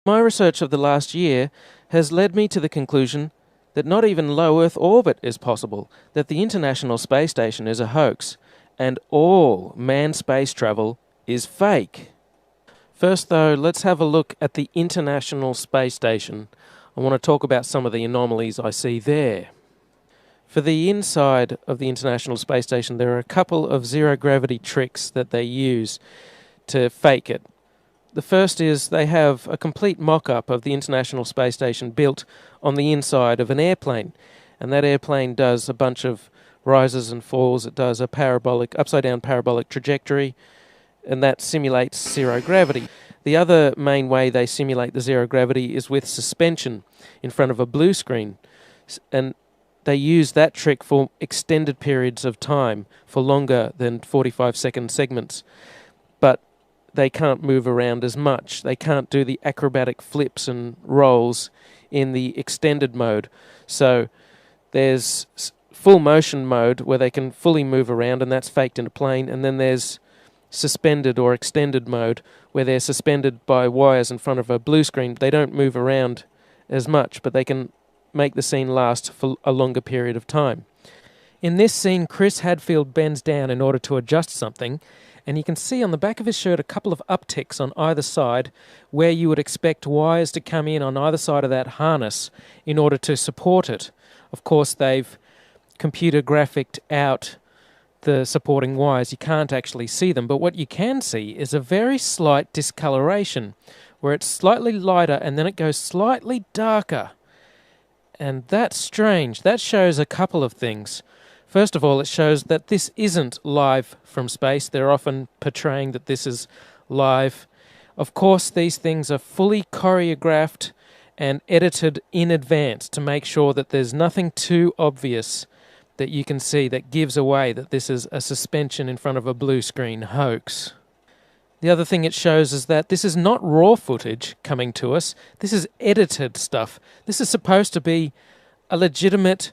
My research of the last year has led me to the conclusion that not even low Earth orbit is possible, that the International Space Station is a hoax, and all manned space travel is fake. First, though, let's have a look at the International Space Station. I want to talk about some of the anomalies I see there. For the inside of the International Space Station, there are a couple of zero-gravity tricks that they use to fake it. The first is they have a complete mock-up of the International Space Station built on the inside of an airplane. And that airplane does a bunch of rises and falls. It does a upside-down parabolic trajectory, and that simulates zero gravity. The other main way they simulate the zero gravity is with suspension in front of a blue screen. And they use that trick for extended periods of time, for longer than 45-second segments. But they can't move around as much. They can't do the acrobatic flips and rolls in the extended mode. So there's full motion mode where they can fully move around, and that's faked in a plane. And then there's suspended or extended mode where they're suspended by wires in front of a blue screen. They don't move around as much, but they can make the scene last for a longer period of time. In this scene, Chris Hadfield bends down in order to adjust something, and you can see on the back of his shirt a couple of upticks on either side where you would expect wires to come in on either side of that harness in order to support it. Of course, they've computer graphicked out the supporting wires. You can't actually see them, but what you can see is a very slight discoloration where it's slightly lighter and then it goes slightly darker. And that's strange. That shows a couple of things. First of all, it shows that this isn't live from space. They're often portraying that this is live. Of course, these things are fully choreographed and edited in advance to make sure that there's nothing too obvious that you can see that gives away that this is a suspension in front of a blue screen hoax. The other thing it shows is that this is not raw footage coming to us. This is edited stuff. This is supposed to be a legitimate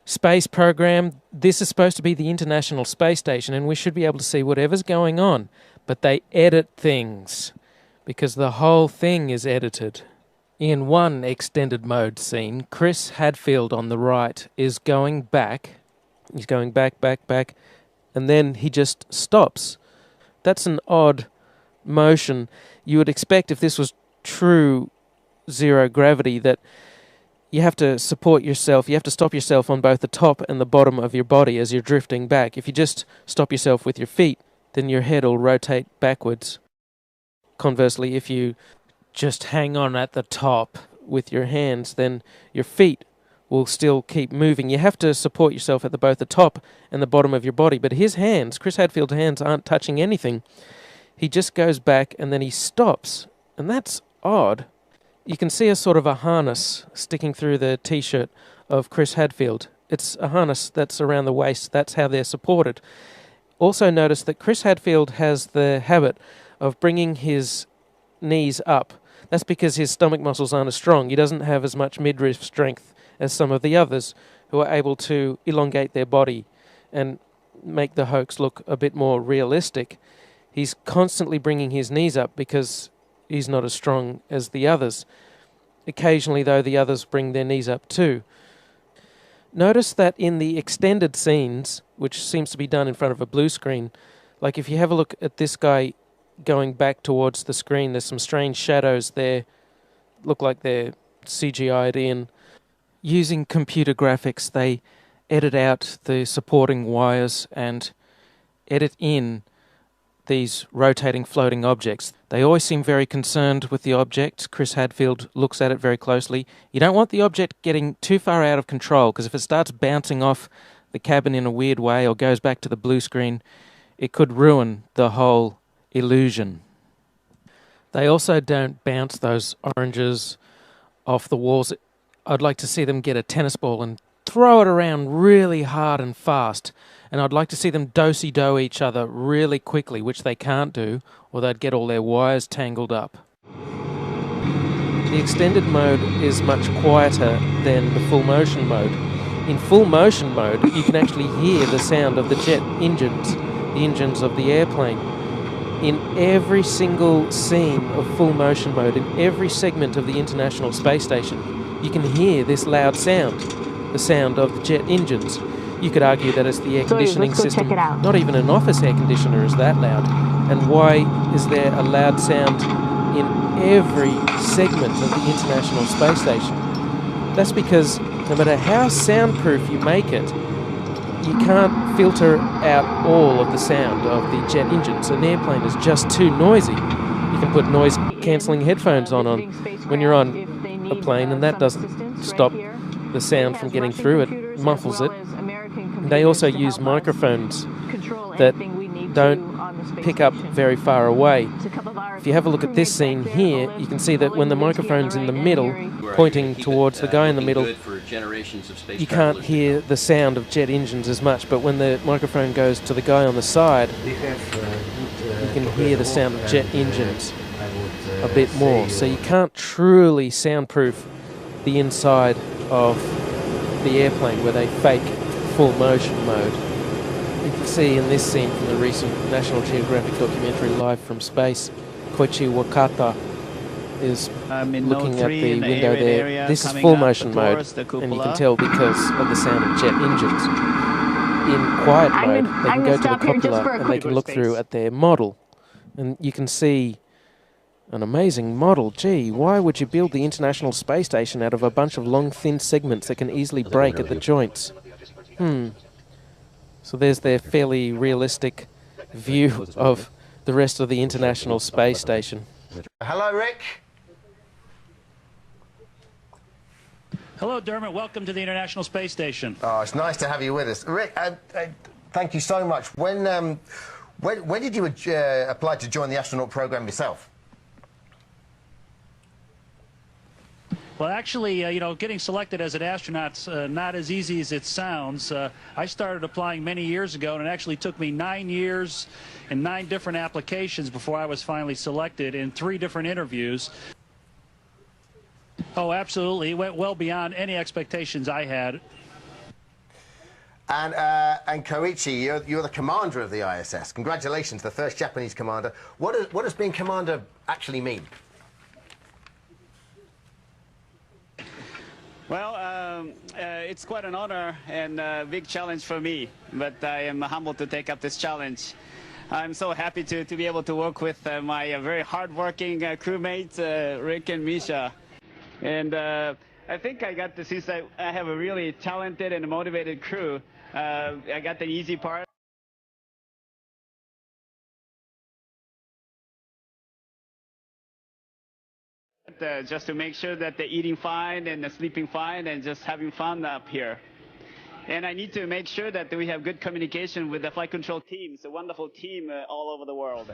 space program. This is supposed to be the International Space Station, and we should be able to see whatever's going on. But they edit things because the whole thing is edited. In one extended mode scene, Chris Hadfield on the right is going back. He's going back, and then he just stops. That's an odd motion. You would expect if this was true zero gravity that you have to support yourself, you have to stop yourself on both the top and the bottom of your body as you're drifting back. If you just stop yourself with your feet, then your head will rotate backwards. Conversely, if you just hang on at the top with your hands, then your feet will still keep moving. You have to support yourself at both the top and the bottom of your body. But his hands, Chris Hadfield's hands, aren't touching anything. He just goes back and then he stops. And that's odd. You can see a sort of a harness sticking through the t-shirt of Chris Hadfield. It's a harness that's around the waist. That's how they're supported. Also notice that Chris Hadfield has the habit of bringing his knees up. That's because his stomach muscles aren't as strong. He doesn't have as much midriff strength as some of the others who are able to elongate their body and make the hoax look a bit more realistic. He's constantly bringing his knees up because he's not as strong as the others. Occasionally, though, the others bring their knees up too. Notice that in the extended scenes, which seems to be done in front of a blue screen, like if you have a look at this guy going back towards the screen, there's some strange shadows there, look like they're CGI'd in. Using computer graphics, they edit out the supporting wires and edit in these rotating floating objects. They always seem very concerned with the object. Chris Hadfield looks at it very closely. You don't want the object getting too far out of control, because if it starts bouncing off the cabin in a weird way or goes back to the blue screen, it could ruin the whole illusion. They also don't bounce those oranges off the walls. I'd like to see them get a tennis ball and throw it around really hard and fast. And I'd like to see them do-si-do each other really quickly, which they can't do, or they'd get all their wires tangled up. The extended mode is much quieter than the full motion mode. In full motion mode, you can actually hear the sound of the jet engines, the engines of the airplane. in every single scene of full motion mode, in every segment of the International Space Station, you can hear this loud sound, the sound of the jet engines. You could argue that it's the air conditioning system. Not even an office air conditioner is that loud. And why is there a loud sound in every segment of the International Space Station? That's because no matter how soundproof you make it, you can't filter out all of the sound of the jet engines. An airplane is just too noisy. You can put noise-cancelling headphones on when you're on a plane, and that doesn't stop the sound from getting through. It muffles it. They also use microphones that don't pick up very far away. If you have a look at this scene here, you can see that when the microphone's in the middle, pointing towards the guy in the middle, you can't hear the sound of jet engines as much, but when the microphone goes to the guy on the side, you can hear the sound of jet engines a bit more. So you can't truly soundproof the inside of the airplane where they fake full motion mode. You can see in this scene from the recent National Geographic documentary Live from Space, Koichi Wakata is looking at the window there. This is full motion mode, and you can tell because of the sound of jet engines. In quiet mode, they can go to the cupola and they can look through at their model. And you can see an amazing model. Gee, why would you build the International Space Station out of a bunch of long, thin segments that can easily break at the joints? So there's their fairly realistic view of the rest of the International Space Station. Hello, Rick. Hello, Dermot. Welcome to the International Space Station. Oh, it's nice to have you with us. Rick, thank you so much. When did you apply to join the astronaut program yourself? Well, actually, getting selected as an astronaut's not as easy as it sounds. I started applying many years ago, and it actually took me 9 years and 9 different applications before I was finally selected in 3 different interviews. Oh, absolutely. It went well beyond any expectations I had. And Koichi, you're the commander of the ISS. Congratulations, the first Japanese commander. What does being commander actually mean? Well, it's quite an honor and a big challenge for me, but I am humbled to take up this challenge. I'm so happy to be able to work with my very hardworking crewmates, Rick and Misha. And I think I got to see that I have a really talented and motivated crew. I got the easy part. Just to make sure that they're eating fine and sleeping fine and just having fun up here. And I need to make sure that we have good communication with the flight control team. It's a wonderful team all over the world.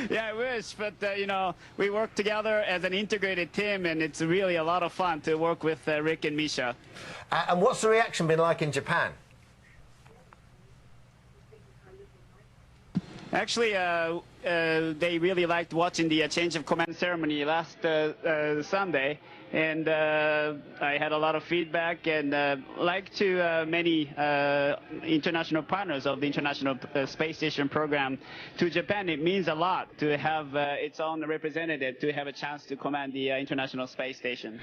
Yeah, I wish, but we work together as an integrated team, and it's really a lot of fun to work with Rick and Misha. And what's the reaction been like in Japan? Actually, they really liked watching the change of command ceremony last Sunday, and I had a lot of feedback, and like to many international partners of the International Space Station program, to Japan it means a lot to have its own representative, to have a chance to command the International Space Station.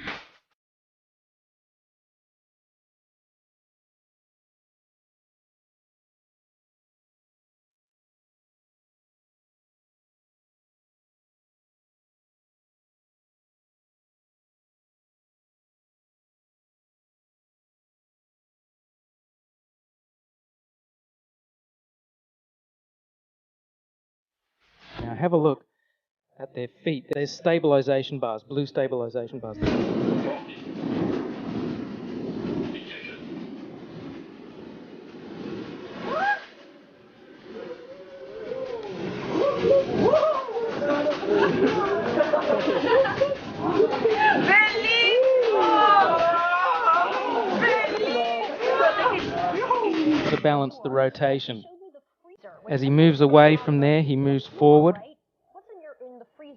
Now have a look at their feet. There's stabilization bars, blue stabilization bars. to balance the rotation. As he moves away from there, he moves forward.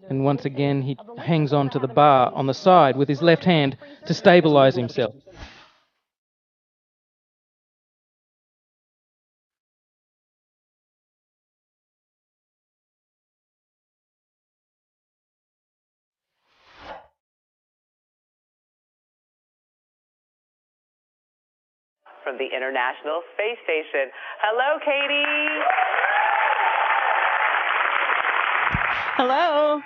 And once again, he hangs on to the bar on the side with his left hand to stabilise himself. From the International Space Station. Hello, Katie. Hello.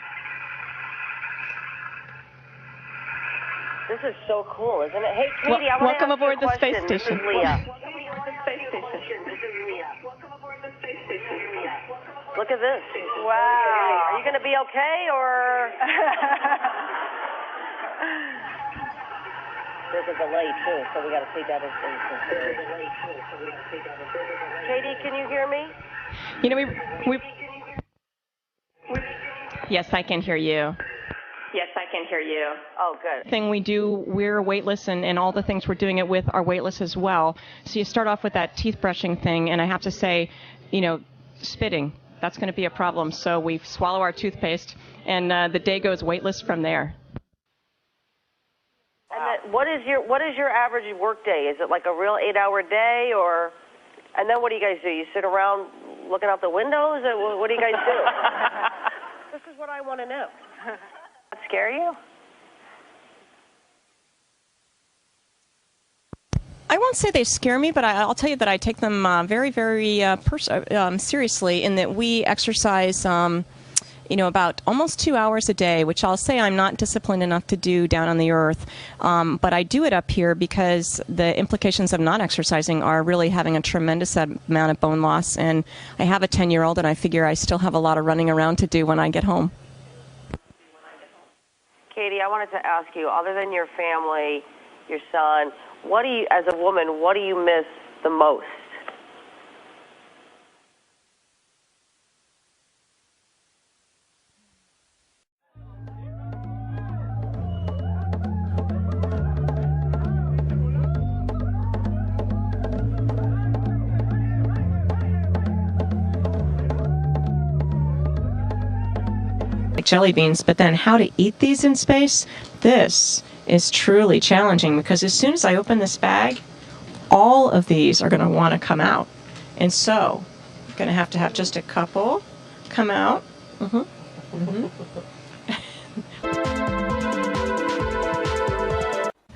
This is so cool, isn't it? Hey, Katie, I want to welcome ask aboard you a the space question. station. This is Leah. Look at this. Wow. Are you going to be okay, or? There's a delay, too, so we got to take that into consideration. Katie, can you hear me? You know, we Yes, I can hear you. Yes, I can hear you. Oh, good. Thing we do, we're weightless, and all the things we're doing it with are weightless as well. So you start off with that teeth brushing thing, and I have to say, you know, spitting, that's going to be a problem. So we swallow our toothpaste, and the day goes weightless from there. And then what is your average work day? Is it like a real 8-hour day, or? And then what do you guys do? You sit around looking out the windows, or what do you guys do? This is what I want to know. That scare you? I won't say they scare me, but I'll tell you that I take them very, very seriously in that we exercise, about almost 2 hours a day, which I'll say I'm not disciplined enough to do down on the Earth. But I do it up here because the implications of not exercising are really having a tremendous amount of bone loss. And I have a 10-year-old, and I figure I still have a lot of running around to do when I get home. Katie, I wanted to ask you, other than your family, your son, as a woman, what do you miss the most? Like jelly beans, but then how to eat these in space, this is truly challenging because as soon as I open this bag, all of these are going to want to come out. And so I'm going to have just a couple come out.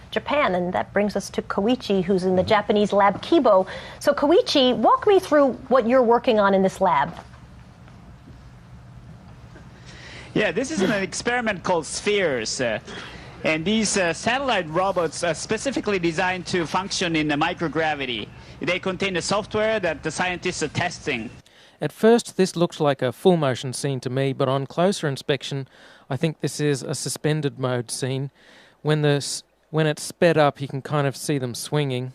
Japan, and that brings us to Koichi, who's in the Japanese lab Kibo. So Koichi, walk me through what you're working on in this lab. Yeah, this is an experiment called Spheres. And these satellite robots are specifically designed to function in the microgravity. They contain the software that the scientists are testing. At first, this looked like a full-motion scene to me, but on closer inspection, I think this is a suspended mode scene. When it's sped up, you can kind of see them swinging,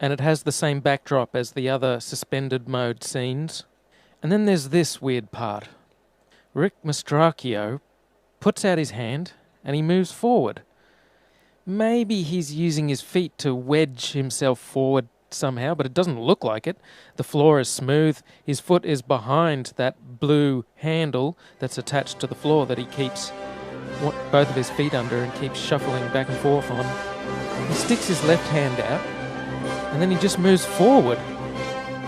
and it has the same backdrop as the other suspended mode scenes. And then there's this weird part. Rick Mastracchio puts out his hand, and he moves forward. Maybe he's using his feet to wedge himself forward somehow, but it doesn't look like it. The floor is smooth. His foot is behind that blue handle that's attached to the floor that he keeps both of his feet under and keeps shuffling back and forth on. He sticks his left hand out, and then he just moves forward.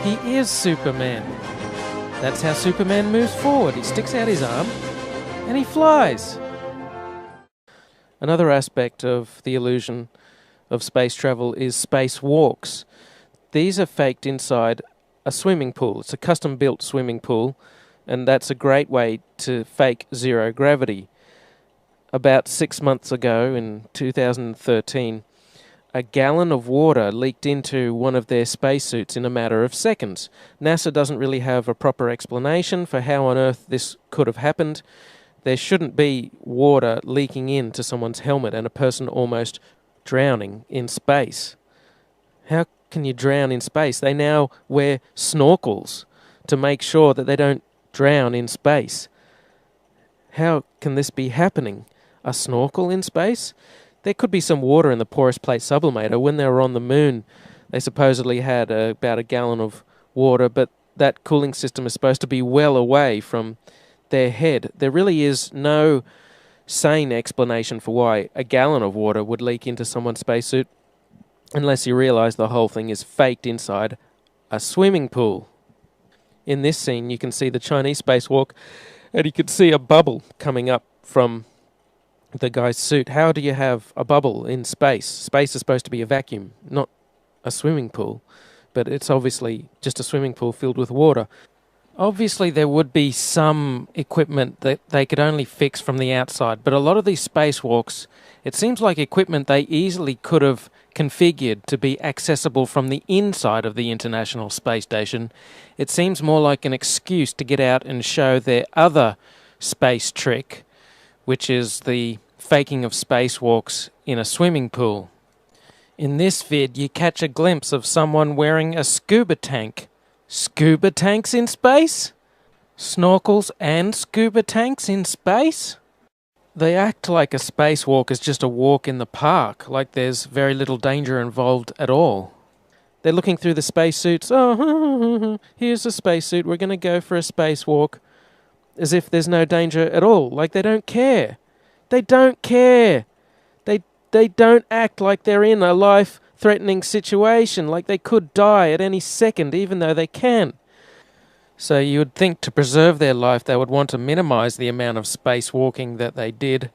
He is Superman. That's how Superman moves forward. He sticks out his arm, and he flies. Another aspect of the illusion of space travel is spacewalks. These are faked inside a swimming pool. It's a custom-built swimming pool, and that's a great way to fake zero gravity. About 6 months ago, in 2013, a gallon of water leaked into one of their spacesuits in a matter of seconds. NASA doesn't really have a proper explanation for how on earth this could have happened. There shouldn't be water leaking into someone's helmet and a person almost drowning in space. How can you drown in space? They now wear snorkels to make sure that they don't drown in space. How can this be happening? A snorkel in space? There could be some water in the porous plate sublimator. When they were on the moon, They supposedly had about a gallon of water, but that cooling system is supposed to be well away from their head. There really is no sane explanation for why a gallon of water would leak into someone's spacesuit, unless you realise the whole thing is faked inside a swimming pool. In this scene, you can see the Chinese spacewalk, and you can see a bubble coming up from the guy's suit. How do you have a bubble in space? Space is supposed to be a vacuum, not a swimming pool. But it's obviously just a swimming pool filled with water. Obviously, there would be some equipment that they could only fix from the outside, but a lot of these spacewalks, it seems like equipment they easily could have configured to be accessible from the inside of the International Space Station. It seems more like an excuse to get out and show their other space trick, which is the faking of spacewalks in a swimming pool. In this vid, you catch a glimpse of someone wearing a scuba tank. Scuba tanks in space? Snorkels and scuba tanks in space? They act like a spacewalk is just a walk in the park, like there's very little danger involved at all. They're looking through the spacesuits. Oh, here's a spacesuit. We're going to go for a spacewalk. As if there's no danger at all. Like they don't care. They don't care. They don't act like they're in a life-threatening situation, like they could die at any second, even though they can. So you would think to preserve their life they would want to minimize the amount of spacewalking that they did.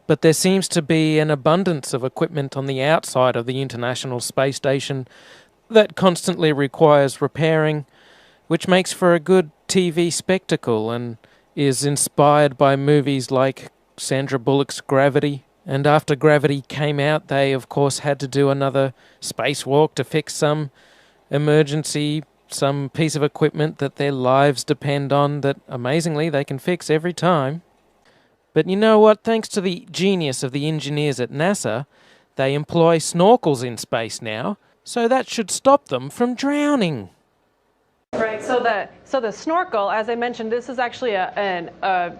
But there seems to be an abundance of equipment on the outside of the International Space Station that constantly requires repairing, which makes for a good TV spectacle and is inspired by movies like Sandra Bullock's Gravity. And after Gravity came out, they of course had to do another spacewalk to fix some emergency, some piece of equipment that their lives depend on that amazingly they can fix every time. But you know what? Thanks to the genius of the engineers at NASA, they employ snorkels in space now, so that should stop them from drowning. Right, so the snorkel, as I mentioned, this is actually a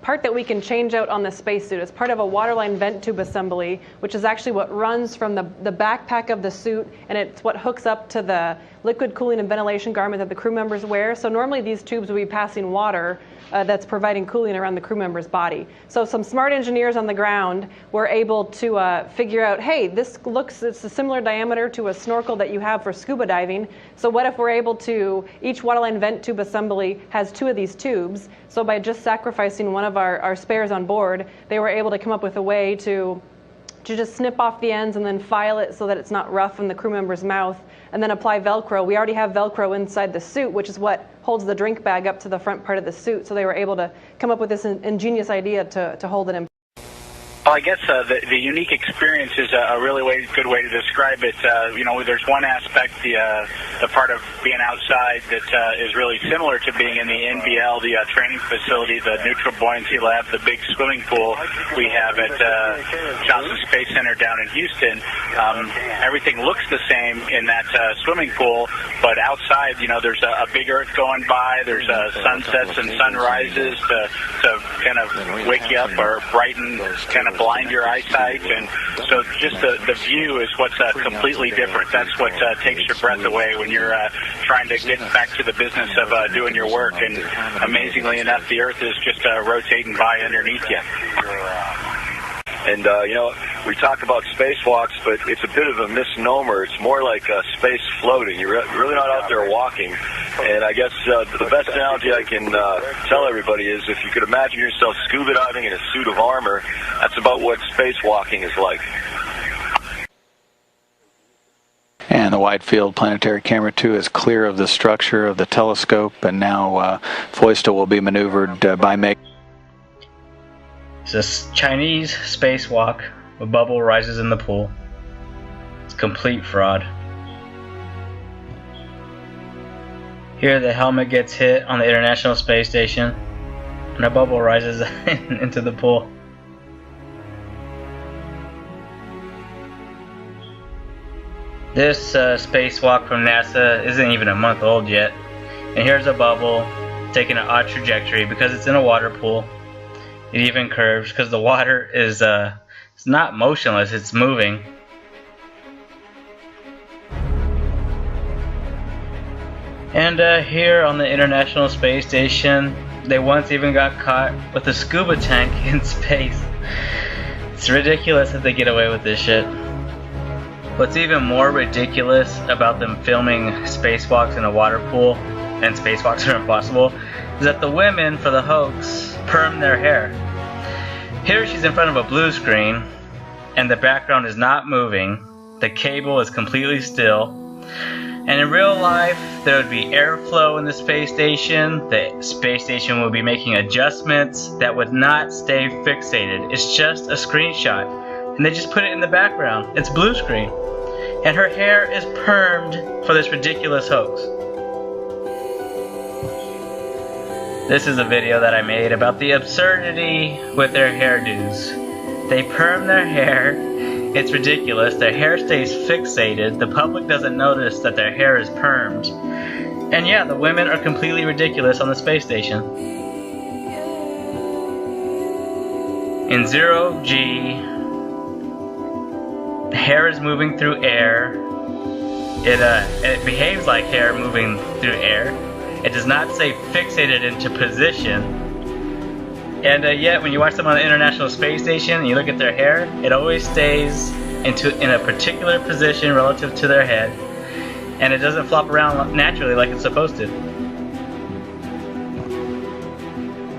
part that we can change out on the spacesuit. It's part of a waterline vent tube assembly, which is actually what runs from the backpack of the suit, and it's what hooks up to the liquid cooling and ventilation garment that the crew members wear. So normally these tubes will be passing water that's providing cooling around the crew member's body. So some smart engineers on the ground were able to figure out, hey, it's a similar diameter to a snorkel that you have for scuba diving. So what if we're able to, each waterline vent tube assembly has 2 of these tubes. So by just sacrificing one of our spares on board, they were able to come up with a way to just snip off the ends and then file it so that it's not rough in the crew member's mouth, and then apply Velcro. We already have Velcro inside the suit, which is what holds the drink bag up to the front part of the suit. So they were able to come up with this ingenious idea to hold it in. Well, I guess the unique experience is a really good way to describe it. There's one aspect, the part of being outside that is really similar to being in the NBL, the training facility, the neutral buoyancy lab, the big swimming pool we have at Johnson Space Center down in Houston. Everything looks the same in that swimming pool, but outside, there's a big Earth going by. There's sunsets and sunrises to kind of wake you up or brighten, kind of blind your eyesight, and so just the view is what's completely different. That's what takes your breath away when you're trying to get back to the business of doing your work, and amazingly enough, the Earth is just rotating by underneath you. And, we talk about spacewalks, but it's a bit of a misnomer. It's more like space floating. You're really not out there walking. And I guess the best analogy I can tell everybody is if you could imagine yourself scuba diving in a suit of armor, that's about what spacewalking is like. And the Wide Field Planetary Camera 2 is clear of the structure of the telescope, and now Foista will be maneuvered by Meg. It's a Chinese spacewalk. A bubble rises in the pool. It's complete fraud. Here the helmet gets hit on the International Space Station, and a bubble rises into the pool. This spacewalk from NASA isn't even a month old yet, and here's a bubble taking an odd trajectory because it's in a water pool. It even curves because the water is it's not motionless, it's moving. And here on the International Space Station, they once even got caught with a scuba tank in space. It's ridiculous that they get away with this shit. What's even more ridiculous about them filming spacewalks in a water pool, and spacewalks are impossible, is that the women for the hoax perm their hair. Here she's in front of a blue screen, and the background is not moving. The cable is completely still. And in real life, there would be airflow in the space station. The space station would be making adjustments that would not stay fixated. It's just a screenshot. And they just put it in the background. It's blue screen. And her hair is permed for this ridiculous hoax. This is a video that I made about the absurdity with their hairdos. They perm their hair. It's ridiculous. Their hair stays fixated. The public doesn't notice that their hair is permed. And yeah, the women are completely ridiculous on the space station. In 0G, hair is moving through air. It behaves like hair moving through air. It does not stay fixated into position. And yet, when you watch them on the International Space Station and you look at their hair, it always stays in a particular position relative to their head, and it doesn't flop around naturally like it's supposed to.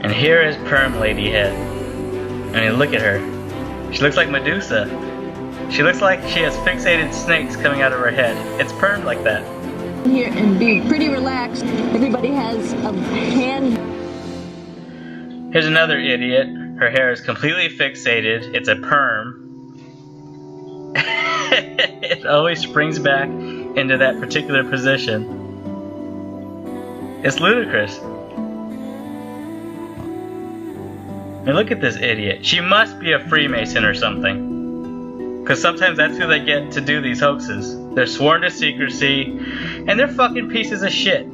And here is Perm Lady Head. I mean, look at her. She looks like Medusa. She looks like she has fixated snakes coming out of her head. It's permed like that. Here and be pretty relaxed. Everybody has a hand. Here's another idiot. Her hair is completely fixated. It's a perm. It always springs back into that particular position. It's ludicrous. And look at this idiot. She must be a Freemason or something. Because sometimes that's who they get to do these hoaxes. They're sworn to secrecy, and they're fucking pieces of shit.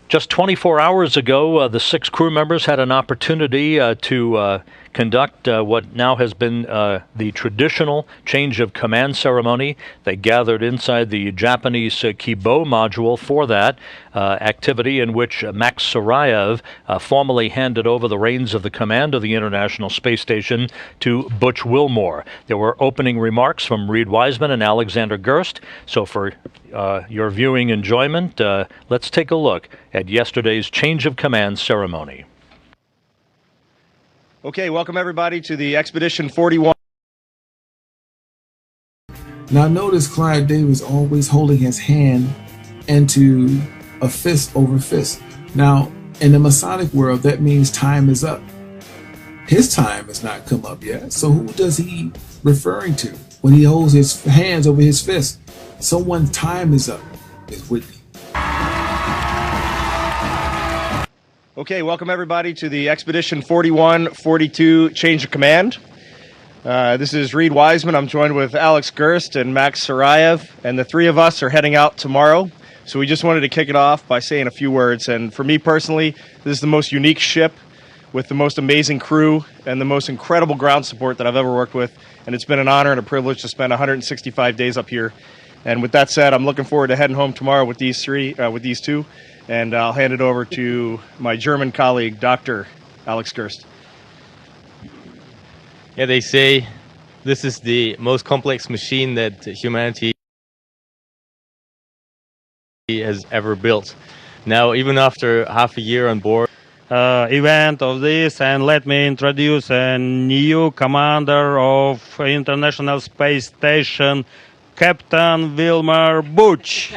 Just 24 hours ago, the 6 crew members had an opportunity to conduct what now has been the traditional change of command ceremony. They gathered inside the Japanese Kibo module for that activity, in which Max Sarayev formally handed over the reins of the command of the International Space Station to Butch Wilmore. There were opening remarks from Reed Wiseman and Alexander Gerst. So for your viewing enjoyment, let's take a look at yesterday's change of command ceremony. Okay, welcome everybody to the Expedition 41. Now notice Clive Davis always holding his hand into a fist over fist. Now, in the Masonic world, that means time is up. His time has not come up yet. So who does he referring to when he holds his hands over his fist? Someone's time is up. It's Whitney. Okay, welcome everybody to the Expedition 41-42 Change of Command. This is Reed Wiseman. I'm joined with Alex Gerst and Max Sarayev, and the three of us are heading out tomorrow. So we just wanted to kick it off by saying a few words. And for me personally, this is the most unique ship with the most amazing crew and the most incredible ground support that I've ever worked with. And it's been an honor and a privilege to spend 165 days up here. And with that said, I'm looking forward to heading home tomorrow with these two. And I'll hand it over to my German colleague, Dr. Alex Gerst. Yeah, they say this is the most complex machine that humanity has ever built. Now, even after half a year on board, event of this, and let me introduce a new commander of International Space Station, Captain Wilmer Butch.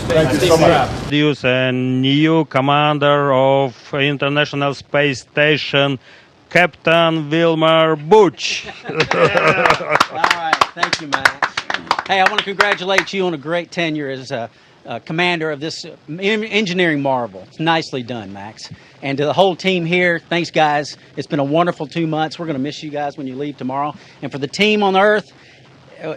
Thank you so much. Introduce a new commander of International Space Station, Captain Wilmer Butch. All right, thank you, Max. Hey, I want to congratulate you on a great tenure as commander of this engineering marvel. It's nicely done, Max. And to the whole team here, thanks, guys. It's been a wonderful 2 months. We're going to miss you guys when you leave tomorrow. And for the team on Earth,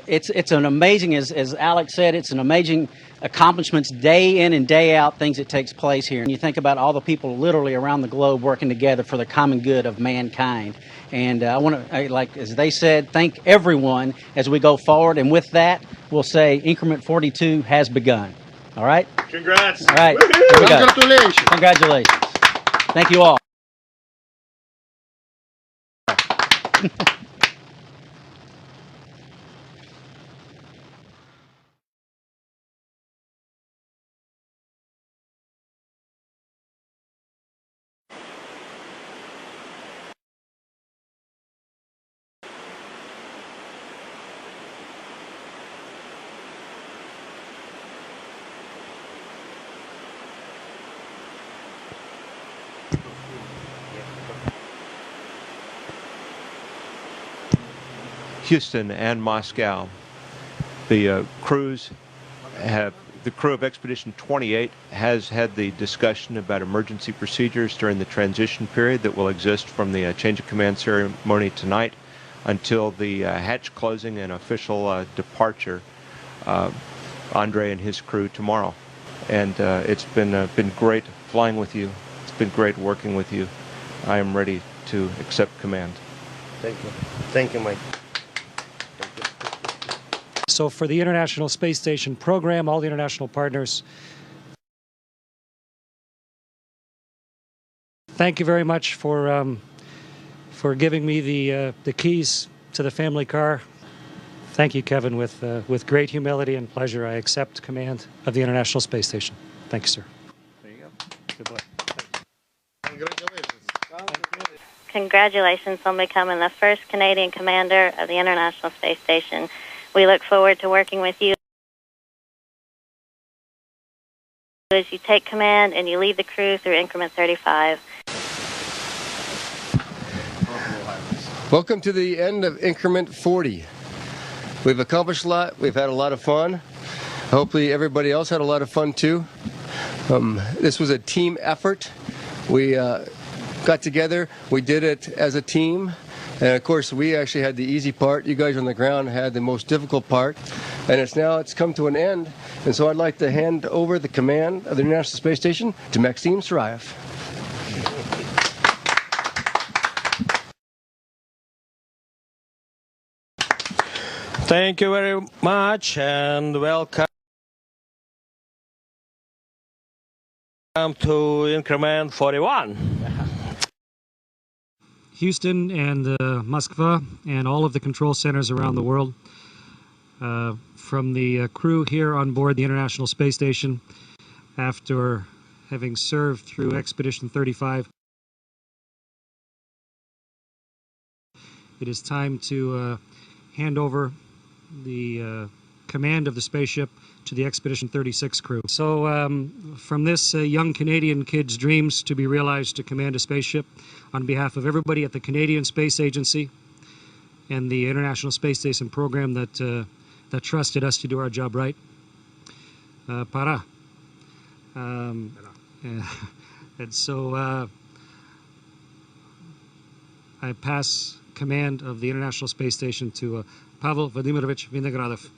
it's an amazing, as Alex said, it's an amazing accomplishments day in and day out, things that takes place here. And you think about all the people literally around the globe working together for the common good of mankind. And I want to, like as they said, thank everyone as we go forward. And with that, we'll say increment 42 has begun. All right? Congrats. All right. Here we go. Congratulations. Congratulations. Thank you all. Houston and Moscow. The crews have, the crew of Expedition 28 has had the discussion about emergency procedures during the transition period that will exist from the change of command ceremony tonight until the hatch closing and official departure. Andre and his crew tomorrow. And it's been great flying with you. It's been great working with you. I am ready to accept command. Thank you. Thank you, Mike. So for the International Space Station program, all the international partners, thank you very much for giving me the keys to the family car. Thank you, Kevin. With great humility and pleasure, I accept command of the International Space Station. Thank you, sir. There you go. Good luck. Congratulations. Congratulations on becoming the first Canadian commander of the International Space Station. We look forward to working with you as you take command and you lead the crew through increment 35. Welcome to the end of increment 40. We've accomplished a lot. We've had a lot of fun. Hopefully everybody else had a lot of fun too. This was a team effort. We got together. We did it as a team. And of course, we actually had the easy part. You guys on the ground had the most difficult part. And it's come to an end. And so I'd like to hand over the command of the International Space Station to Maxim Sarayev. Thank you very much and welcome to increment 41. Houston and Moscow and all of the control centers around the world. From the crew here on board the International Space Station, after having served through Expedition 35, it is time to hand over the command of the spaceship to the Expedition 36 crew. So from this young Canadian kid's dreams to be realized to command a spaceship, on behalf of everybody at the Canadian Space Agency and the International Space Station program that trusted us to do our job right, para. And so I pass command of the International Space Station to Pavel Vladimirovich Vinogradov.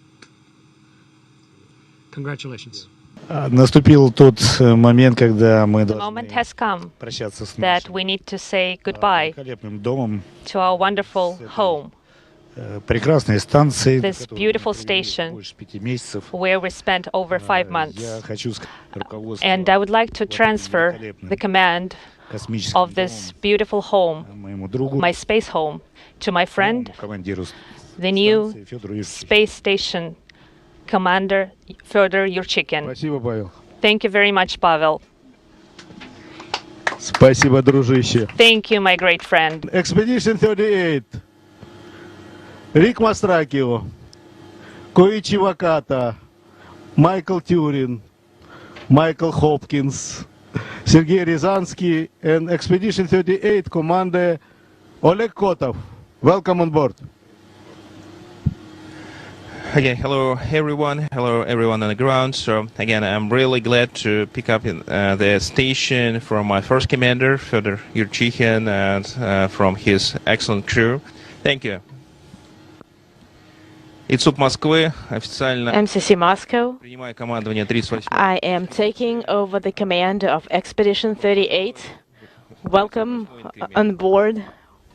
Congratulations. Наступил тот момент, когда мы The moment has come прощаться с that we need to say goodbye великолепным домом, to our wonderful home, прекрасной станции, this beautiful station больше 5 месяцев. where we spent over 5 months. Я хочу сказать руководству And I would like to transfer the command of this beautiful home, my space home, to my friend, the new space station commander, Fyodor Yurchikhin. Thank you very much, Pavel. Спасибо, дружище. Thank you, my great friend. Expedition 38. Рик Мастракио, Коичи Ваката, Майкл Тюрин, Michael Hopkins, Sergei Rязанский, and Expedition 38 Commander Oleg Kotov. Welcome on board. Again, hello everyone. Hello everyone on the ground. So again, I'm really glad to pick up the station from my first commander, Fyodor Yurchikhin, and from his excellent crew. Thank you. ИЦУП Москвы официально MCC Moscow. принимаю командование 38. I am taking over the command of Expedition 38. Welcome on board.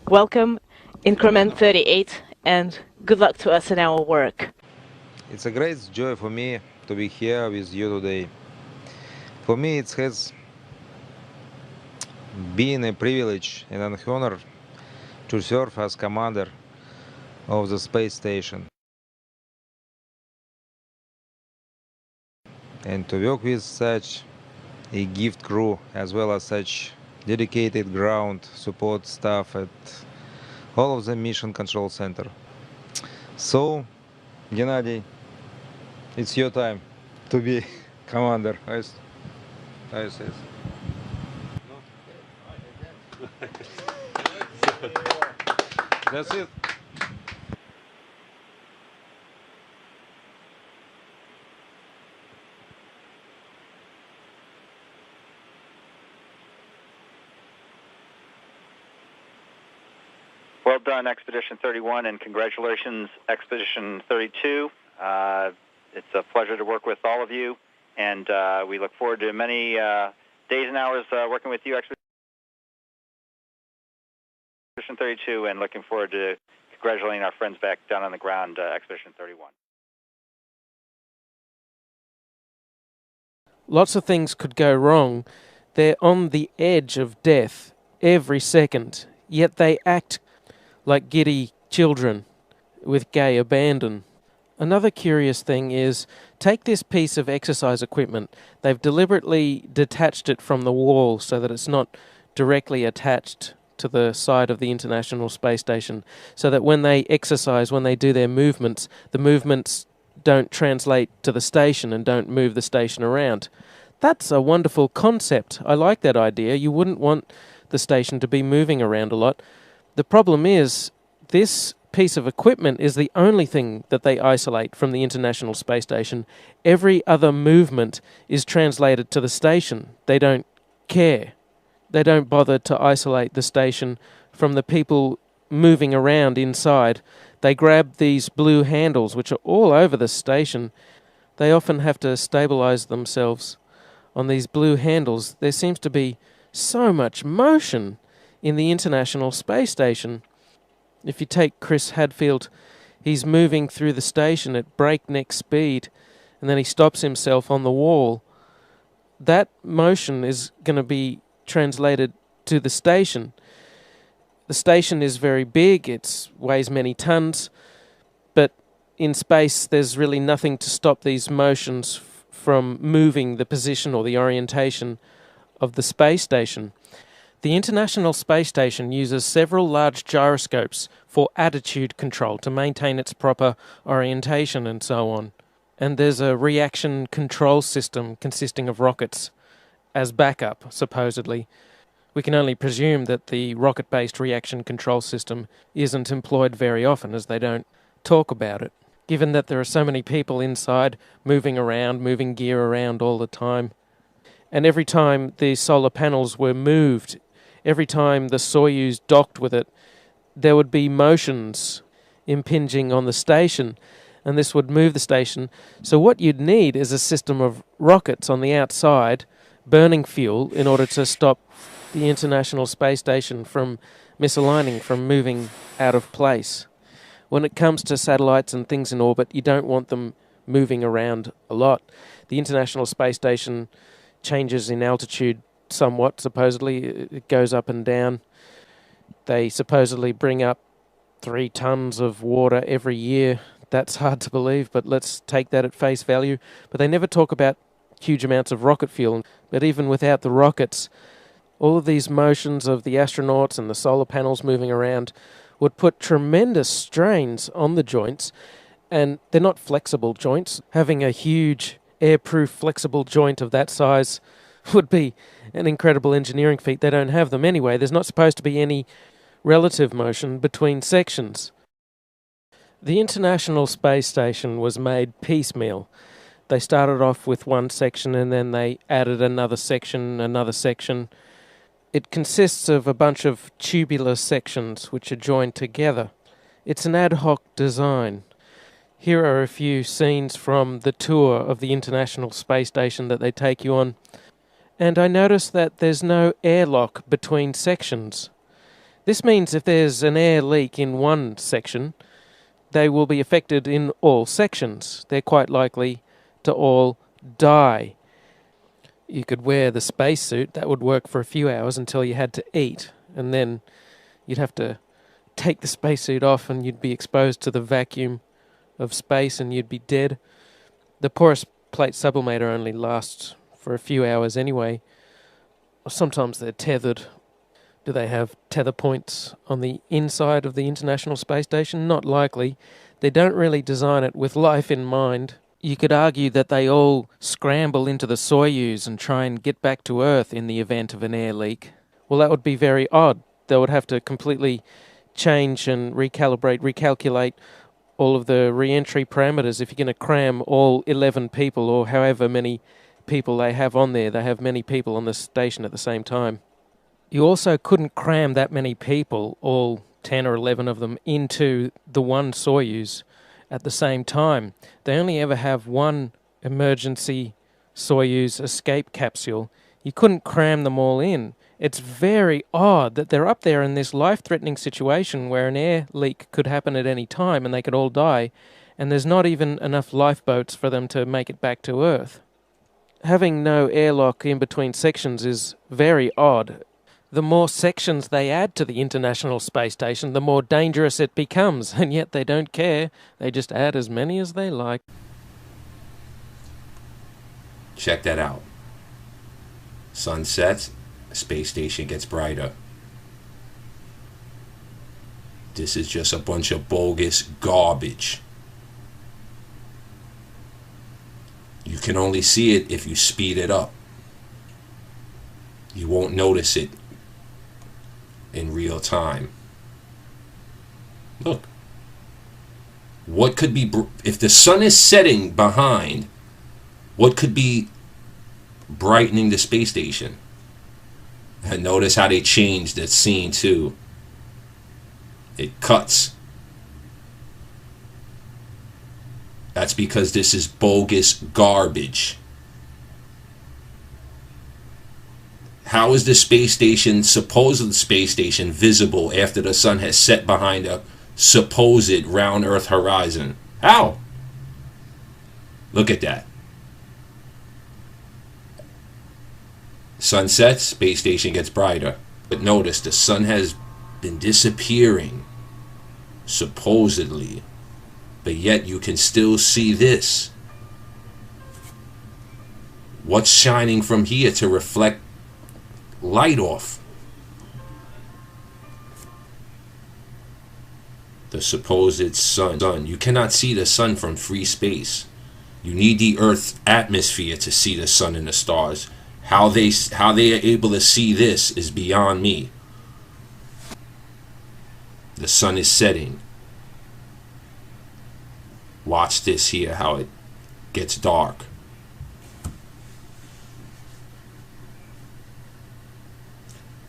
Welcome Increment 38, and good luck to us in our work. It's a great joy for me to be here with you today. For me, it has been a privilege and an honor to serve as commander of the space station and to work with such a gift crew as well as such dedicated ground support staff at all of the Mission Control Center. So, Gennady, it's your time to be commander. ISS. That's it. Well done, Expedition 31, and congratulations, Expedition 32. It's a pleasure to work with all of you, and we look forward to many days and hours working with you, Expedition 32, and looking forward to congratulating our friends back down on the ground, Expedition 31. Lots of things could go wrong. They're on the edge of death every second, yet they act like giddy children with gay abandon. Another curious thing is, take this piece of exercise equipment. They've deliberately detached it from the wall so that it's not directly attached to the side of the International Space Station, so that when they exercise, when they do their movements, the movements don't translate to the station and don't move the station around. That's a wonderful concept. I like that idea. You wouldn't want the station to be moving around a lot. The problem is, this piece of equipment is the only thing that they isolate from the International Space Station. Every other movement is translated to the station. They don't care. They don't bother to isolate the station from the people moving around inside. They grab these blue handles, which are all over the station. They often have to stabilize themselves on these blue handles. There seems to be so much motion in the International Space Station. If you take Chris Hadfield, he's moving through the station at breakneck speed, and then he stops himself on the wall. That motion is going to be translated to the station. The station is very big, it weighs many tons, but in space there's really nothing to stop these motions from moving the position or the orientation of the space station. The International Space Station uses several large gyroscopes for attitude control to maintain its proper orientation and so on. And there's a reaction control system consisting of rockets as backup, supposedly. We can only presume that the rocket-based reaction control system isn't employed very often, as they don't talk about it, given that there are so many people inside moving around, moving gear around all the time. And every time the solar panels were moved, every time the Soyuz docked with it, there would be motions impinging on the station, and this would move the station. So what you'd need is a system of rockets on the outside burning fuel in order to stop the International Space Station from misaligning, from moving out of place. When it comes to satellites and things in orbit, you don't want them moving around a lot. The International Space Station changes in altitude somewhat, supposedly. It goes up and down. They supposedly bring up 3 tons of water every year. That's hard to believe, but let's take that at face value. But they never talk about huge amounts of rocket fuel. But even without the rockets, all of these motions of the astronauts and the solar panels moving around would put tremendous strains on the joints, and they're not flexible joints. Having a huge airproof flexible joint of that size would be an incredible engineering feat. They don't have them anyway. There's not supposed to be any relative motion between sections. The International Space Station was made piecemeal. They started off with one section and then they added another section. It consists of a bunch of tubular sections which are joined together. It's an ad hoc design. Here are a few scenes from the tour of the International Space Station that they take you on. And I noticed that there's no airlock between sections. This means if there's an air leak in one section, they will be affected in all sections. They're quite likely to all die. You could wear the spacesuit. That would work for a few hours until you had to eat. And then you'd have to take the spacesuit off and you'd be exposed to the vacuum of space and you'd be dead. The porous plate sublimator only lasts for a few hours anyway. Sometimes they're tethered. Do they have tether points on the inside of the International Space Station? Not likely. They don't really design it with life in mind. You could argue that they all scramble into the Soyuz and try and get back to Earth in the event of an air leak. Well, that would be very odd. They would have to completely change and recalculate all of the re-entry parameters if you're going to cram all 11 people or however many people they have on there. They have many people on the station at the same time. You also couldn't cram that many people, all 10 or 11 of them, into the one Soyuz at the same time. They only ever have one emergency Soyuz escape capsule. You couldn't cram them all in. It's very odd that they're up there in this life-threatening situation where an air leak could happen at any time and they could all die, and there's not even enough lifeboats for them to make it back to Earth. Having no airlock in between sections is very odd. The more sections they add to the International Space Station, the more dangerous it becomes, and yet they don't care. They just add as many as they like. Check that out. Sun sets, space station gets brighter. This is just a bunch of bogus garbage. You can only see it if you speed it up. You won't notice it in real time. Look. What could be, if the sun is setting behind, what could be brightening the space station? And notice how they changed that scene too. It cuts. That's because this is bogus garbage. How is the space station, supposed space station, visible after the sun has set behind a supposed round Earth horizon? How? Look at that. Sun sets, space station gets brighter. But notice the sun has been disappearing, supposedly. But yet you can still see this. What's shining from here to reflect light off? The supposed sun. You cannot see the sun from free space. You need the Earth's atmosphere to see the sun and the stars. How they are able to see this is beyond me. The sun is setting. Watch this here, how it gets dark.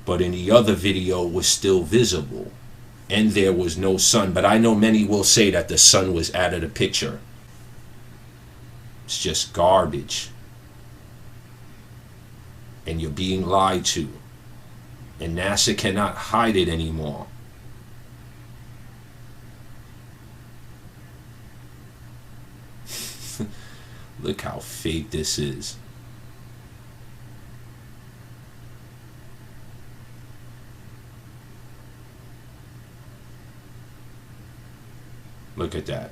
But in the other video was still visible, and there was no sun. But I know many will say that the sun was out of the picture. It's just garbage. And you're being lied to. And NASA cannot hide it anymore. Look how fake this is. Look at that.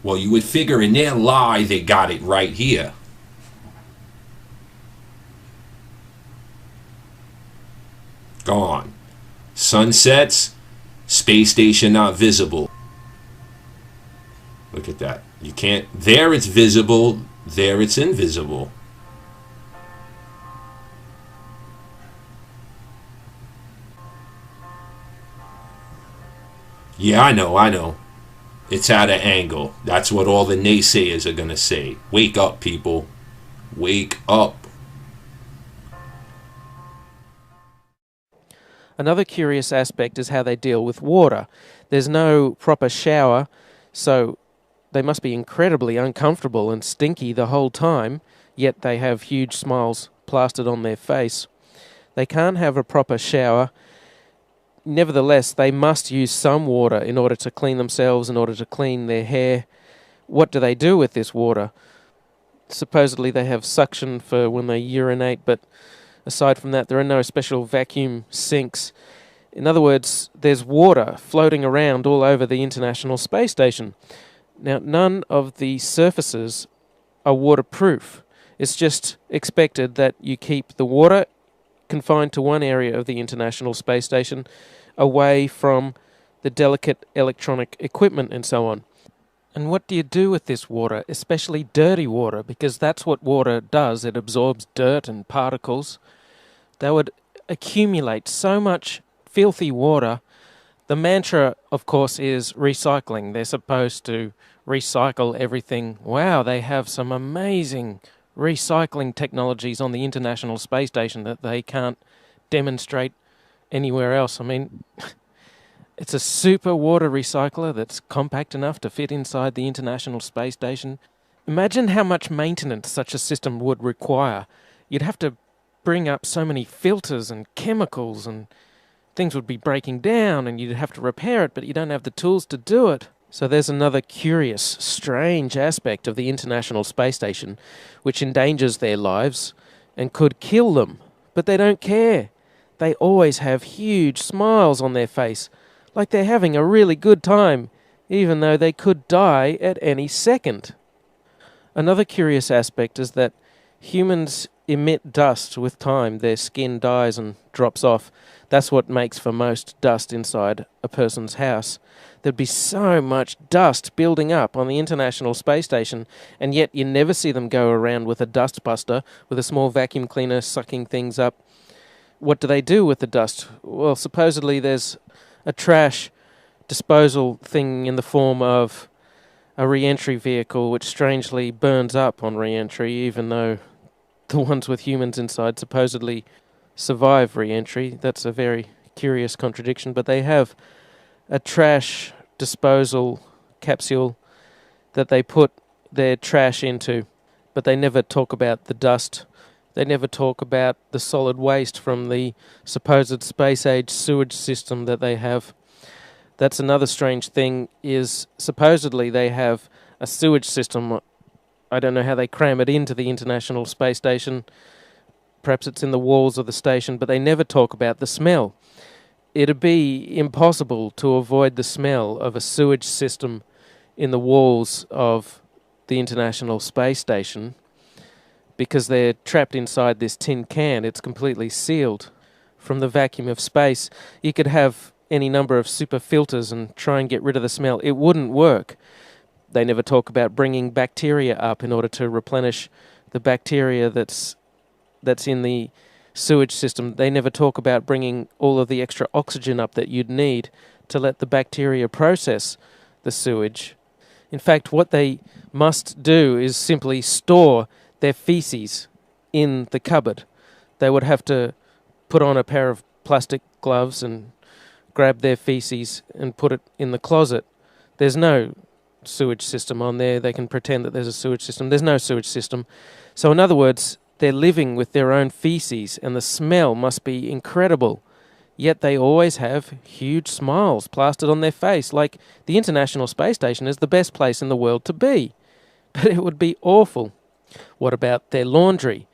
Well, you would figure in their lie they got it right here. Gone. Sunsets, space station not visible. Look at that. You can't, there it's visible, there it's invisible. Yeah, I know. It's at an angle. That's what all the naysayers are going to say. Wake up, people. Wake up. Another curious aspect is how they deal with water. There's no proper shower, so they must be incredibly uncomfortable and stinky the whole time, yet they have huge smiles plastered on their face. They can't have a proper shower. Nevertheless, they must use some water in order to clean themselves, in order to clean their hair. What do they do with this water? Supposedly they have suction for when they urinate, but aside from that, there are no special vacuum sinks. In other words, there's water floating around all over the International Space Station. Now, none of the surfaces are waterproof. It's just expected that you keep the water confined to one area of the International Space Station, away from the delicate electronic equipment and so on. And what do you do with this water, especially dirty water? Because that's what water does. It absorbs dirt and particles. They would accumulate so much filthy water. The mantra, of course, is recycling. They're supposed to recycle everything. Wow, they have some amazing recycling technologies on the International Space Station that they can't demonstrate anywhere else. I mean, it's a super water recycler that's compact enough to fit inside the International Space Station. Imagine how much maintenance such a system would require. You'd have to bring up so many filters and chemicals, and things would be breaking down and you'd have to repair it, but you don't have the tools to do it. So there's another curious, strange aspect of the International Space Station which endangers their lives and could kill them. But they don't care. They always have huge smiles on their face, like they're having a really good time, even though they could die at any second. Another curious aspect is that humans emit dust with time. Their skin dies and drops off. That's what makes for most dust inside a person's house. There'd be so much dust building up on the International Space Station, and yet you never see them go around with a dustbuster, with a small vacuum cleaner sucking things up. What do they do with the dust? Well, supposedly there's a trash disposal thing in the form of a re-entry vehicle which strangely burns up on re-entry, even though the ones with humans inside supposedly survive re-entry. That's a very curious contradiction, but they have a trash disposal capsule that they put their trash into, but they never talk about the dust. They never talk about the solid waste from the supposed space-age sewage system that they have. That's another strange thing, is supposedly they have a sewage system. I don't know how they cram it into the International Space Station. Perhaps it's in the walls of the station, but they never talk about the smell. It'd be impossible to avoid the smell of a sewage system in the walls of the International Space Station because they're trapped inside this tin can. It's completely sealed from the vacuum of space. You could have any number of super filters and try and get rid of the smell. It wouldn't work. They never talk about bringing bacteria up in order to replenish the bacteria that's in the sewage system. They never talk about bringing all of the extra oxygen up that you'd need to let the bacteria process the sewage. In fact, what they must do is simply store their feces in the cupboard. They would have to put on a pair of plastic gloves and grab their feces and put it in the closet. There's no sewage system on there. They can pretend that there's a sewage system. There's no sewage system. So in other words, They're living with their own feces, and the smell must be incredible. Yet they always have huge smiles plastered on their face, like the International Space Station is the best place in the world to be. But it would be awful. What about their laundry?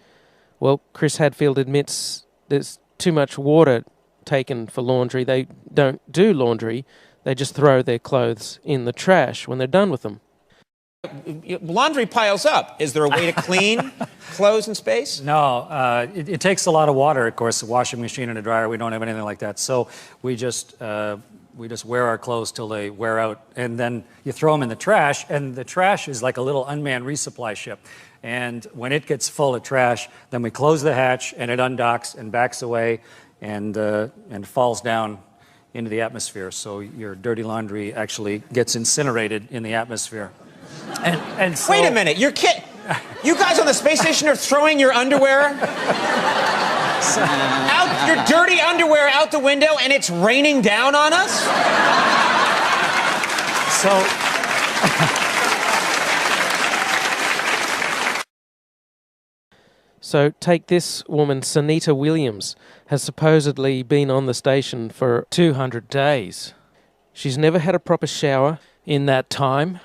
Well, Chris Hadfield admits there's too much water taken for laundry. They don't do laundry. They just throw their clothes in the trash when they're done with them. Laundry piles up. Is there a way to clean clothes in space? No, it takes a lot of water, of course, a washing machine and a dryer. We don't have anything like that. So we just wear our clothes till they wear out, and then you throw them in the trash, and the trash is like a little unmanned resupply ship. And when it gets full of trash, then we close the hatch, and it undocks and backs away and falls down into the atmosphere. So your dirty laundry actually gets incinerated in the atmosphere. And so, wait a minute, you're kidding. You guys on the space station are throwing your underwear out, your dirty underwear out the window, and it's raining down on us? So take this woman, Sunita Williams, has supposedly been on the station for 200 days. She's never had a proper shower in that time.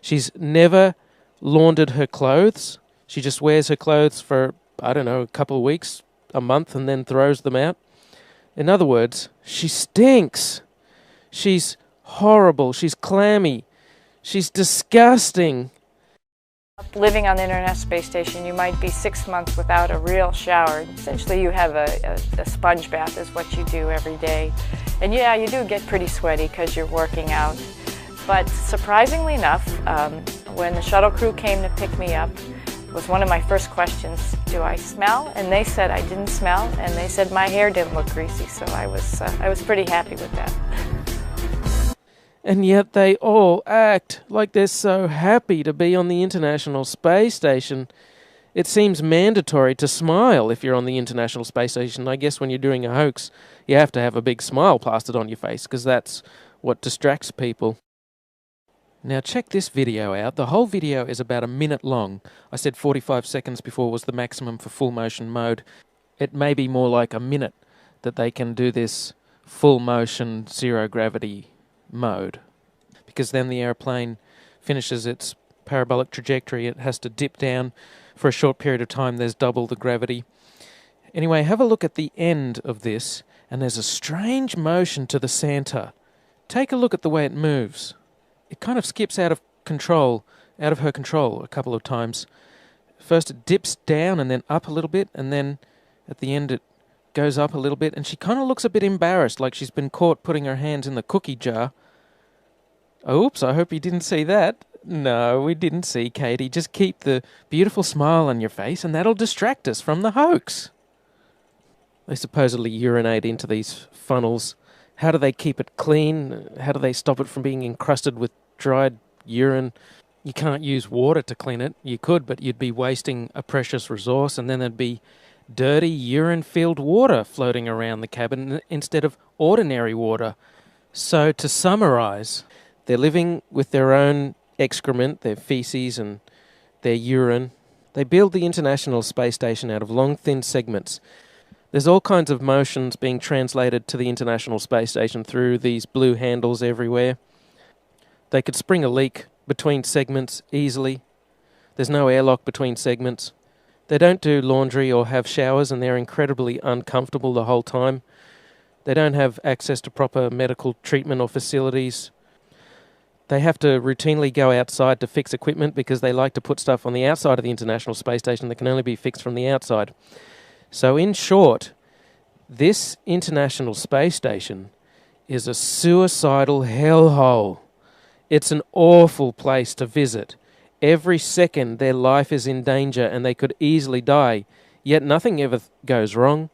She's never laundered her clothes. She just wears her clothes for, I don't know, a couple of weeks, a month, and then throws them out. In other words, she stinks. She's horrible. She's clammy. She's disgusting. Living on the International Space Station, you might be 6 months without a real shower. Essentially, you have a sponge bath is what you do every day. And yeah, you do get pretty sweaty because you're working out. But surprisingly enough, when the shuttle crew came to pick me up, was one of my first questions, do I smell? And they said I didn't smell, and they said my hair didn't look greasy, so I was pretty happy with that. And yet they all act like they're so happy to be on the International Space Station. It seems mandatory to smile if you're on the International Space Station. I guess when you're doing a hoax, you have to have a big smile plastered on your face, because that's what distracts people. Now check this video out. The whole video is about a minute long. I said 45 seconds before was the maximum for full motion mode. It may be more like a minute that they can do this full motion zero gravity mode, because then the airplane finishes its parabolic trajectory. It has to dip down for a short period of time. There's double the gravity. Anyway, have a look at the end of this, and there's a strange motion to the center. Take a look at the way it moves. It kind of skips out of her control a couple of times. First it dips down and then up a little bit, and then at the end it goes up a little bit, and she kind of looks a bit embarrassed, like she's been caught putting her hands in the cookie jar. Oops, I hope you didn't see that. No, we didn't see, Katie. Just keep the beautiful smile on your face, and that'll distract us from the hoax. They supposedly urinate into these funnels. How do they keep it clean? How do they stop it from being encrusted with dried urine? You can't use water to clean it. You could, but you'd be wasting a precious resource, and then there'd be dirty urine-filled water floating around the cabin instead of ordinary water. So to summarize, they're living with their own excrement, their feces and their urine. They build the International Space Station out of long, thin segments. There's all kinds of motions being translated to the International Space Station through these blue handles everywhere. They could spring a leak between segments easily. There's no airlock between segments. They don't do laundry or have showers, and they're incredibly uncomfortable the whole time. They don't have access to proper medical treatment or facilities. They have to routinely go outside to fix equipment because they like to put stuff on the outside of the International Space Station that can only be fixed from the outside. So in short, this International Space Station is a suicidal hellhole. It's an awful place to visit. Every second their life is in danger and they could easily die, yet nothing ever goes wrong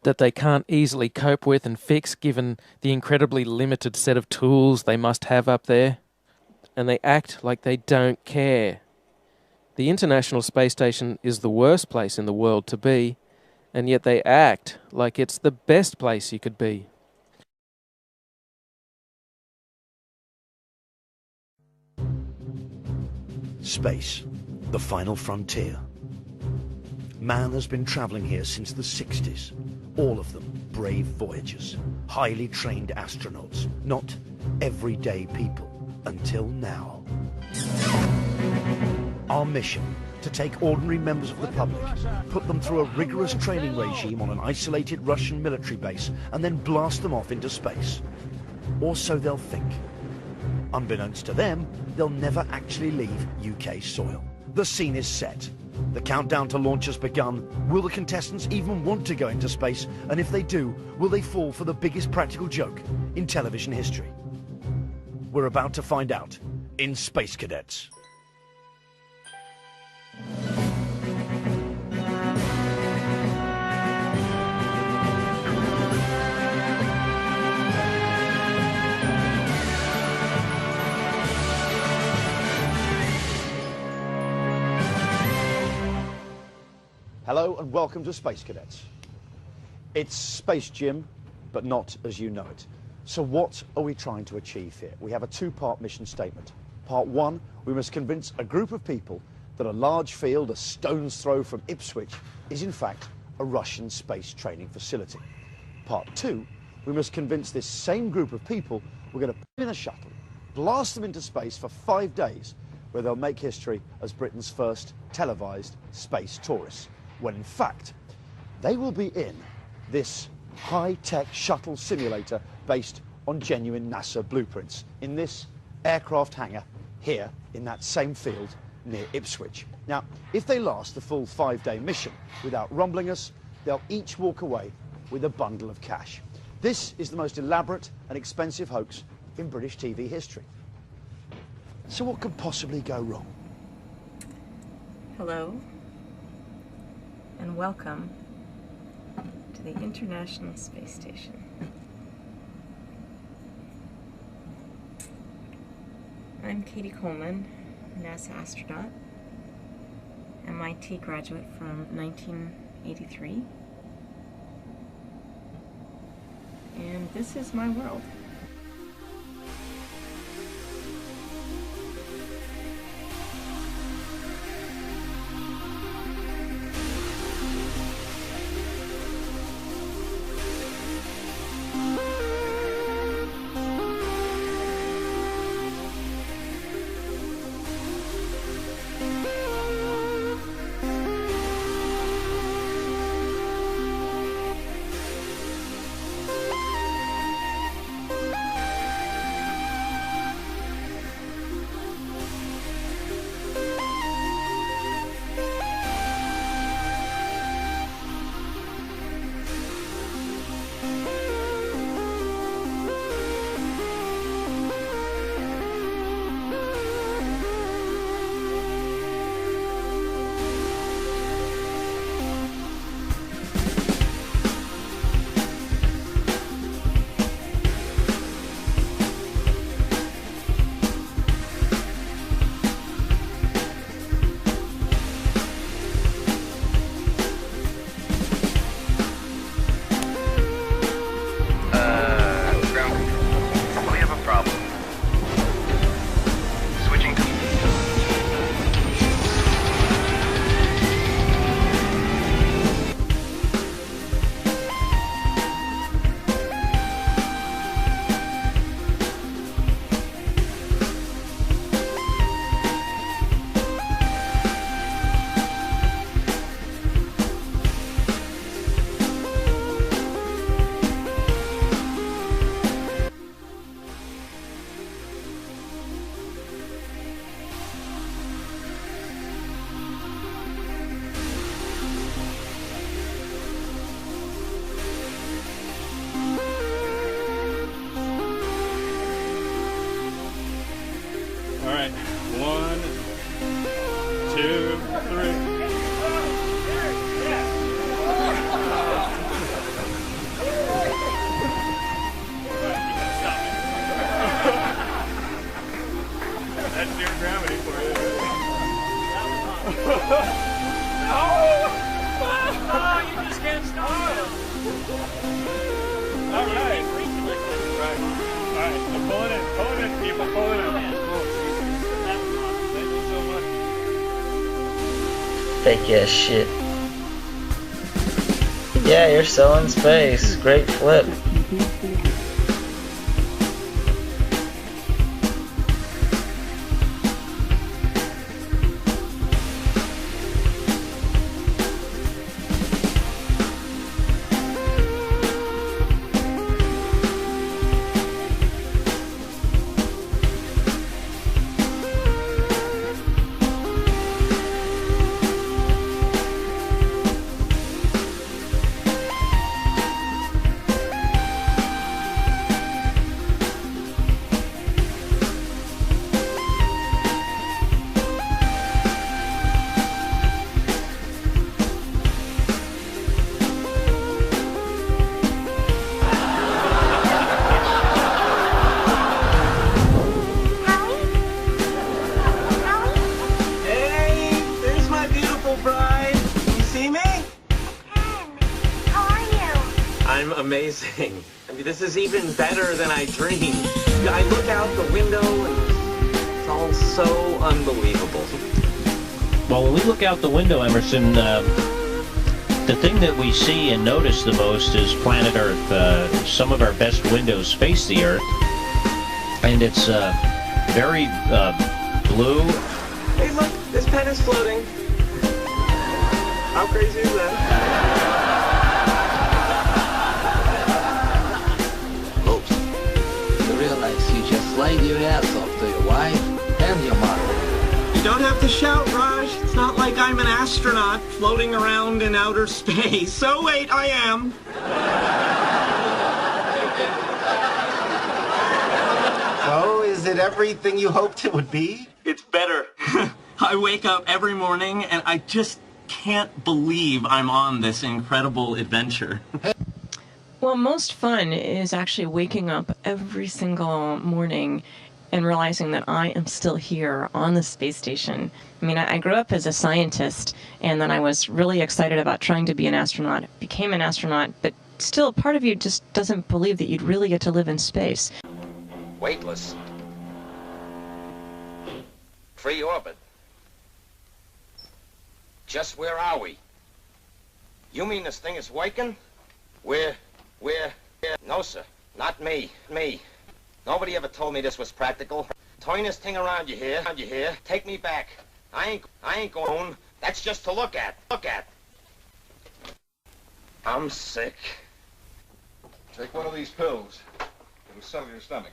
that they can't easily cope with and fix given the incredibly limited set of tools they must have up there. And they act like they don't care. The International Space Station is the worst place in the world to be, and yet they act like it's the best place you could be. Space, the final frontier. Man has been traveling here since the 60s. All of them brave voyagers, highly trained astronauts, not everyday people until now. Our mission, to take ordinary members of the public, put them through a rigorous training regime on an isolated Russian military base, and then blast them off into space. Or so they'll think. Unbeknownst to them, they'll never actually leave UK soil. The scene is set. The countdown to launch has begun. Will the contestants even want to go into space? And if they do, will they fall for the biggest practical joke in television history? We're about to find out in Space Cadets. Hello and welcome to Space Cadets. It's Space Gym, but not as you know it. So what are we trying to achieve here? We have a two-part mission statement. Part one, we must convince a group of people that a large field a stone's throw from Ipswich is in fact a Russian space training facility. Part two, we must convince this same group of people we're going to put in a shuttle, blast them into space for 5 days, where they'll make history as Britain's first televised space tourists, when in fact they will be in this high-tech shuttle simulator based on genuine NASA blueprints in this aircraft hangar here in that same field near Ipswich. Now, if they last the full 5-day mission without rumbling us, they'll each walk away with a bundle of cash. This is the most elaborate and expensive hoax in British TV history. So what could possibly go wrong? Hello, and welcome to the International Space Station. I'm Katie Coleman, a NASA astronaut, MIT graduate from 1983, and this is my world. All right, 1, 2, 3. That's zero gravity for you. Oh, you just can't stop it. All right. Right. All right, so pull it in, people, pull it in. Thank you so much. Fake ass shit. Yeah, you're still in space. Great flip. I'm amazing. I mean, this is even better than I dreamed. I look out the window and it's all so unbelievable. Well, when we look out the window, Emerson, the thing that we see and notice the most is planet Earth. Some of our best windows face the Earth, and it's very blue. Hey, look, this pen is floating. How crazy is that? You realize you just laid your ass off to your wife and your mother. You don't have to shout, Raj. It's not like I'm an astronaut floating around in outer space. Oh, wait, I am. So, is it everything you hoped it would be? It's better. I wake up every morning and I just can't believe I'm on this incredible adventure. Well, most fun is actually waking up every single morning and realizing that I am still here on the space station. I mean, I grew up as a scientist, and then I was really excited about trying to be an astronaut. Became an astronaut, but still, part of you just doesn't believe that you'd really get to live in space. Weightless. Free orbit. Just where are we? You mean this thing is working? We're... No, sir. Not me. Nobody ever told me this was practical. Turn this thing around, you hear? Take me back. I ain't going. That's just to look at. I'm sick. Take one of these pills. It'll settle your stomach.